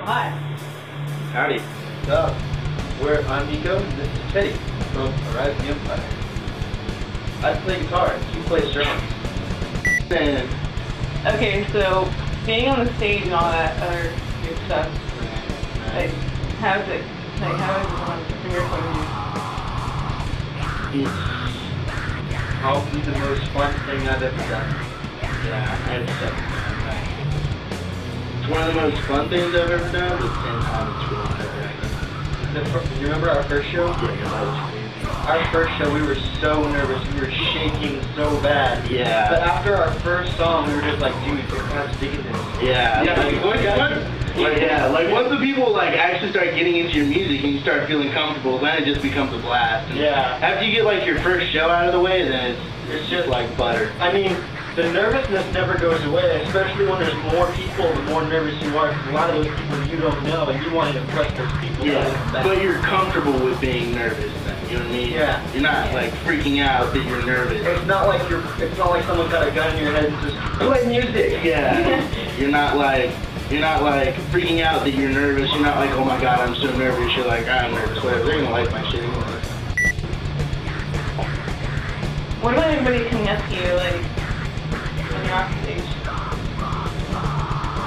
Hi. Howdy. What's up? I'm Nico, and this is Teddy from Rise of the Empire. I play guitar, and he plays drums. And Okay, so being on the stage and all that other good stuff, like, how is it from your point of view? It's probably the most fun thing I've ever done. yeah, I'd say it's one of the most fun things I've ever done, but at the same time it's really nerve-wracking. You remember our first show? Yeah, that was crazy. Our first show, we were so nervous, we were shaking so bad. Yeah. But after our first song, we were just like, dude, we're kind of digging this. Yeah. Like once the people like actually start getting into your music and you start feeling comfortable, then it just becomes a blast. And yeah. after you get like your first show out of the way, then it's just like butter. I mean, the nervousness never goes away, especially when there's more people, the more nervous you are, because a lot of those people you don't know, and you want to impress those people. Yeah, but you're comfortable with being nervous then, you know what I mean? Yeah. You're not like freaking out that you're nervous. It's not like someone's got a gun in your head and just play music. Yeah. You're not like freaking out that you're nervous. You're not like, oh my god, I'm so nervous. You're like, I'm nervous, whatever. They're gonna like my shit anyway. What about everybody coming up to you, like, when you're off stage?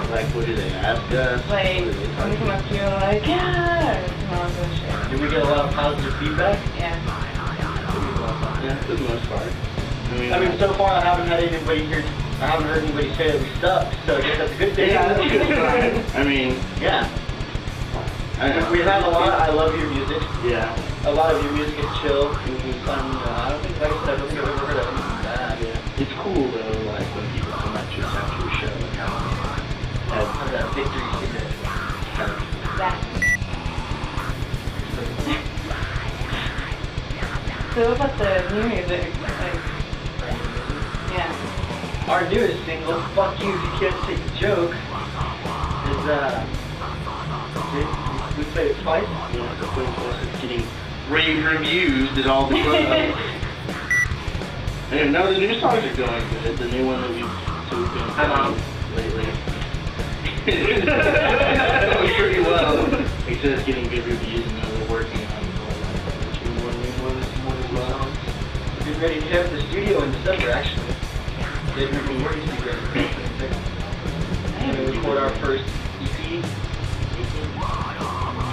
Like, what do they ask us? Like, when they come up to you, like, yeah, and all that shit. Do we get a lot of positive feedback? Yeah. Yeah, for the most part. I mean, so far I haven't heard anybody say that we suck, so I guess that's a good thing. Yeah, that's a good sign. I mean, yeah. We have a lot. I love your music. Yeah. A lot of your music is chill. I don't think, like I said, I don't think I've ever heard of anything bad. Yeah. It's cool though, like when people come at you after your show and have that victory cigarette. Yeah. So what about the new music? Like, yeah. Our newest single, "Fuck You If You Can't Take a Joke," we played it twice. Yeah, it's getting rave reviews at all the clubs. And no, the new songs are going good. The new one that we've been playing lately. That was pretty well. He said it's getting good reviews and now we're working on two more new ones as well. We're getting ready to hit the studio in December, actually. They've been working together. We're going to record our first EP.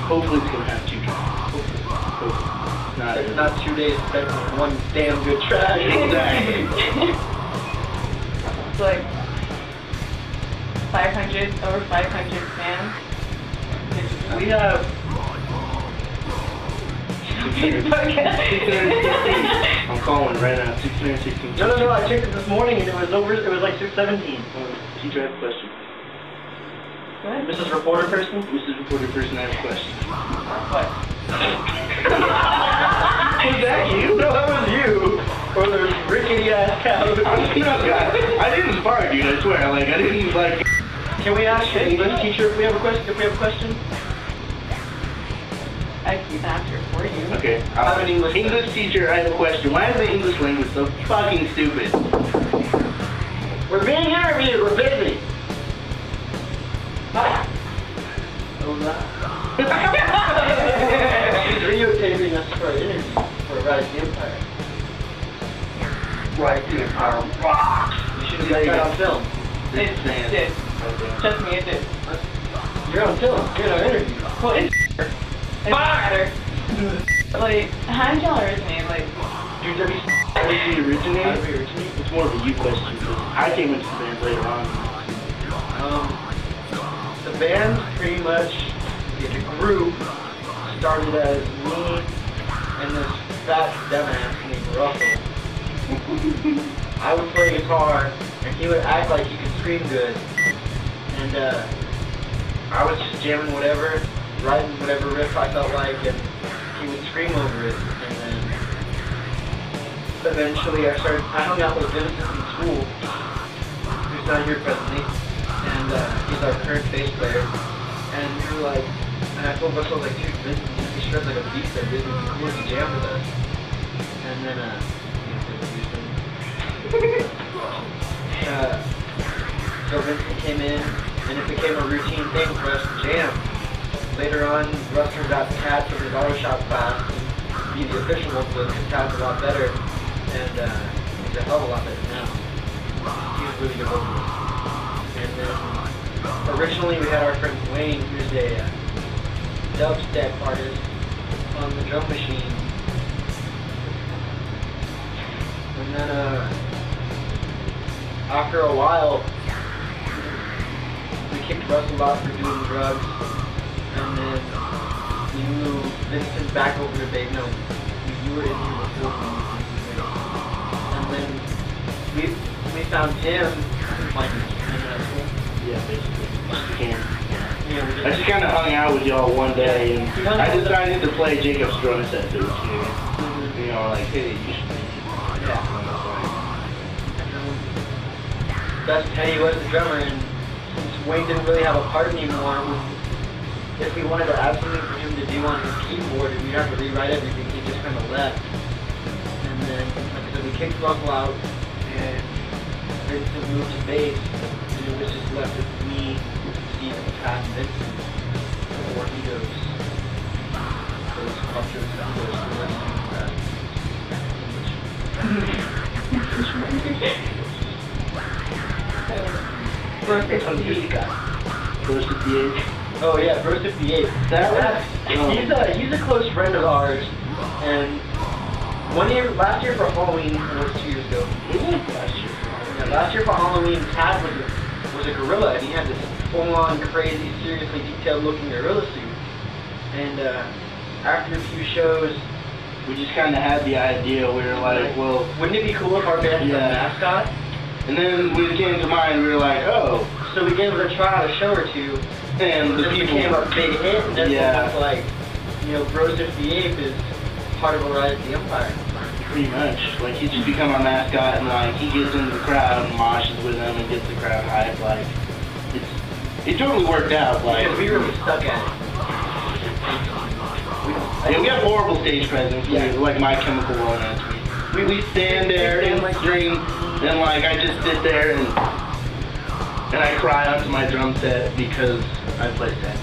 Hopefully it's going to have 2 tracks. Hopefully. It's not 2 days spent with one damn good track. Exactly. It's like over 500 fans. We have... I'm calling right now. 616. No, I checked it this morning and it was like 617. Teacher, I have a question. What? Mrs. Reporter Person? Mrs. Reporter Person, I have a question. What? Was that you? No, that was you. Or the rickety ass cow. I didn't fart, dude, I swear. Like, I didn't, like... Can we ask the English teacher if we have a question? I can answer it for you. Okay. I'm an English teacher, I have a question. Why is the English language so fucking stupid? We're being interviewed. We're busy. She's videotaping us for an interview for Rise of the Empire. Rise of the Empire rocks! You should have got that on film. It did. Trust me, it did. You're on film. You're in our interview. Well, it's doesn't matter. Like, how did y'all originate? Like, Dude, how did you originate? It's more of a you question. I came into the band later on. The band pretty much, the group, started as me and this fat dumbass named Russell. I would play guitar and he would act like he could scream good. And I was just jamming whatever, writing whatever riff I felt like, and he would scream over it. And then eventually I hung out with Vincent in school, who's not here presently, and he's our current bass player. And we were like, and I told Russell, like, dude, Vincent, he shreds like a beast that didn't even cool to jam with us. And then, so Vincent came in, and it became a routine thing for us to jam. later on, Ruster got Cat from his auto shop class to be the official one because Cat's a lot better, and he's a hell of a lot better now. He's a really good vocalist. And then originally we had our friend Wayne, who's a dubstep artist on the drum machine. And then after a while, we kicked Russell out for doing drugs, and then we moved Vincent back over to Bay. No, you were in here before. And then we found him, like, yeah, basically. yeah, I just kind of hung out with y'all one day, and I decided to play Jacob's drum set to this year. You know, like, hey, you should play. Yeah. That's Teddy was the drummer, and since Wayne didn't really have a part anymore, if we wanted to add something for him to do on his keyboard, we'd have to rewrite everything. He just kind of left. And then, like I said, we kicked Russell out, and Vincent moved to bass, and it was just left with me, Steven, Pat, and Vincent, before he goes. Those cultures, Bro 58. Bro 58. Oh yeah, Bro 58. He's a close friend of ours, and last year for Halloween, or was it 2 years ago? Last year. Yeah, last year for Halloween, Tad was a gorilla, and he had this full-on, crazy, seriously detailed-looking gorilla suit. And after a few shows, we just kind of had the idea. We were like, well, wouldn't it be cool if our band had a mascot? And then we came to mind. We were like, oh. So we gave it a try out a show or two, and the people became a big hit. And then it was like, you know, Bro 58 is part of a Rise of the Empire. Pretty much. Like, he just become our mascot, and like he gets into the crowd and moshes with them and gets the crowd hyped. Like, it totally worked out. Like, because we were stuck at it. Yeah, we have horrible stage presence. Yeah. Like My Chemical Romance. We stand there and drink, and like I just sit there and I cry onto my drum set because I play sad.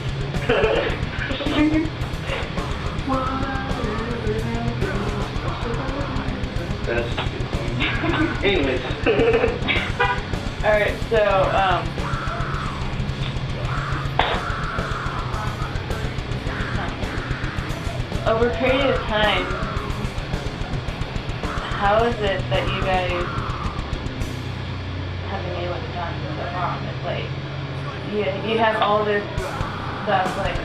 That's a good song. Anyways. Alright, so, over a period of time, how is it that you guys have been able to done so long? It's like, you have all this stuff, like,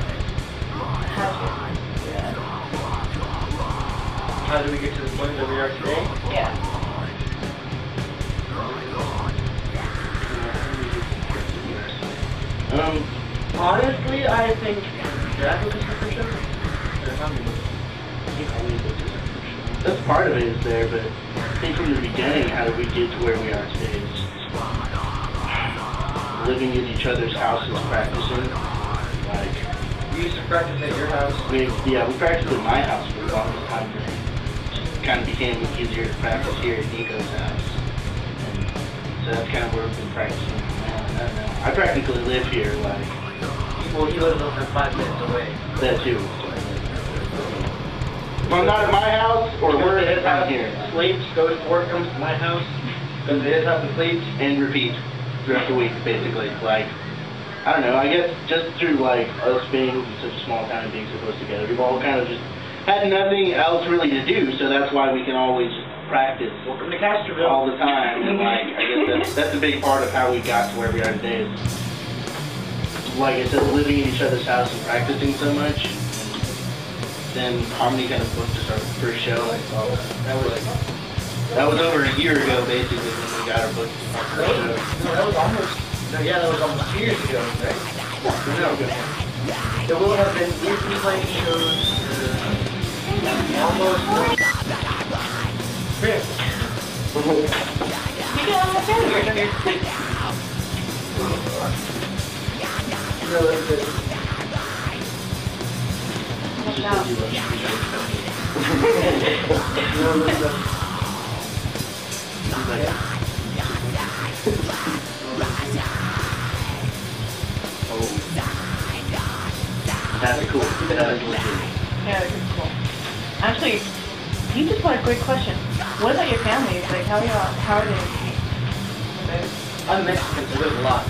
how do you do that? How did we get to the point that we are today? Yeah. Honestly, I think Jack was just for sure. That's part of it is there, but I think from the beginning, how did we get to where we are today? It's just living in each other's houses, practicing. Like, we used to practice at your house. We practiced at my house for the longest time. It kind of became easier to practice here at Nico's house. And so that's kind of where we've been practicing. I don't know. I practically live here, like. Well, he lives over 5 minutes away. That too. If I'm not at my house or we're at his house here. Sleeps, goes to work, comes to my house, goes to his house and sleeps. And repeat throughout the week, basically. Like, I don't know, I guess just through like us being such a small town and being so close together, we've all kind of just had nothing else really to do, so that's why we can always practice Welcome to Castroville. all the time. And like, I guess that's a big part of how we got to where we are today is, like I said, living in each other's house and practicing so much. Then Harmony kind of booked us our first show. That was over a year ago, basically, when we got our book. No, that was almost 2 years ago, right? No. It will have been, we've been playing shows almost... You can almost have yours on your stick. No, that's it. Watch out. That's cool. That is legit. Yeah, it's cool. Actually, you just got a great question. What about your family? Like, how are they? I'm Mexican, so there's a lot.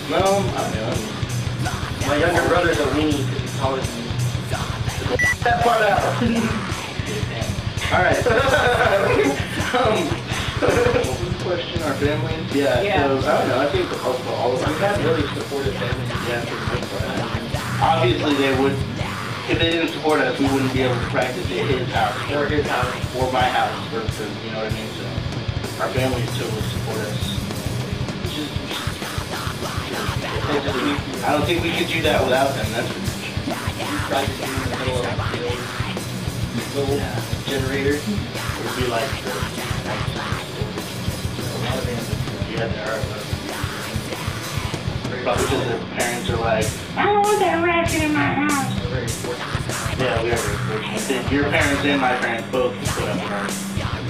No, I don't know. My younger brother's a weenie because he's taller than me. That part out. Alright. What was the question? Our families? Yeah. So, I don't know. I think all of us have really supportive families. Yeah, for the most part. Obviously, they would. If they didn't support us, we wouldn't be able to practice at his house. Or his house. Or my house, for you know what I mean? So, our families totally support us. I don't think we could do that without them, that's for sure. Practicing in the middle of the field. Little generator. It would be like the... Yeah, they are. Probably because their parents are like, I don't want that racket in my house. Very fortunate. Yeah, we are very fortunate. Your parents and my parents both can put up with our...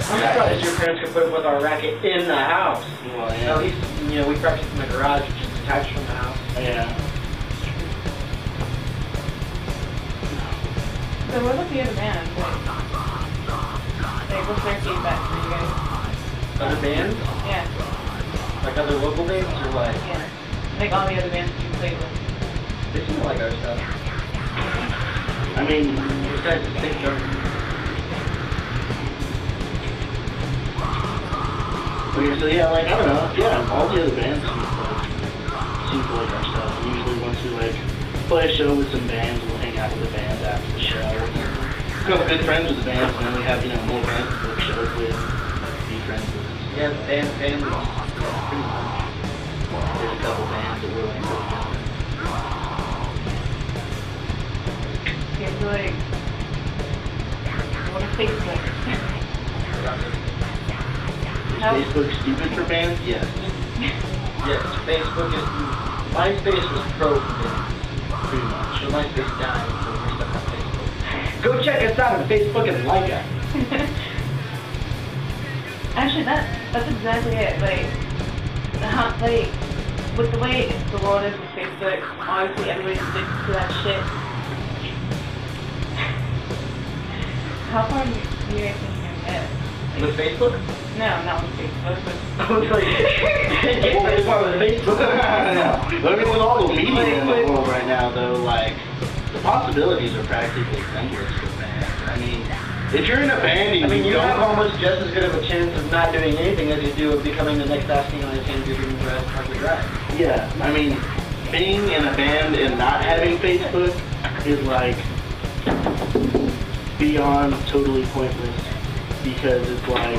I'm surprised your parents could put up with our racket in the house. Well, yeah. At least, we practice in the garage, which is detached from the house. Yeah. So what about the other bands? Like, what's their feedback for you guys? Other bands? Yeah. Like other local bands or what? Yeah. Like all the other bands you played with. They seem to like our stuff. I mean, These guys just think they're... Okay, so yeah, like, I don't know. Yeah, all the other bands seem to like our stuff. Usually once we, like, play a show with some bands, we'll hang out with the bands after the show. Become good friends with the bands, and then we have, more bands to book shows with, be friends with. Yeah, the band family. Pretty much. There's a couple bands that we're like, Yeah, so like, what is Facebook? Is Facebook stupid for bands? Yes. Yes, Facebook is... MySpace was pro for bands. Pretty much. So MySpace died, so we're stuck on Facebook. Go check us out on Facebook and like us. Actually, that's exactly it. Like, with the way the world is with Facebook, obviously everybody sticks to that shit. How far do you guys think you're gonna get? With Facebook? No, not with Facebook. But I was like, get very far with Facebook. I mean, with all the media in the world right now, though, like, the possibilities are practically endless for bands. I mean, if you're in a band and you have almost just as good of a chance of not doing anything as you do of becoming the next asking on his hand you're doing the rest of the drive. Yeah, I mean, being in a band and not having Facebook is like beyond totally pointless because it's like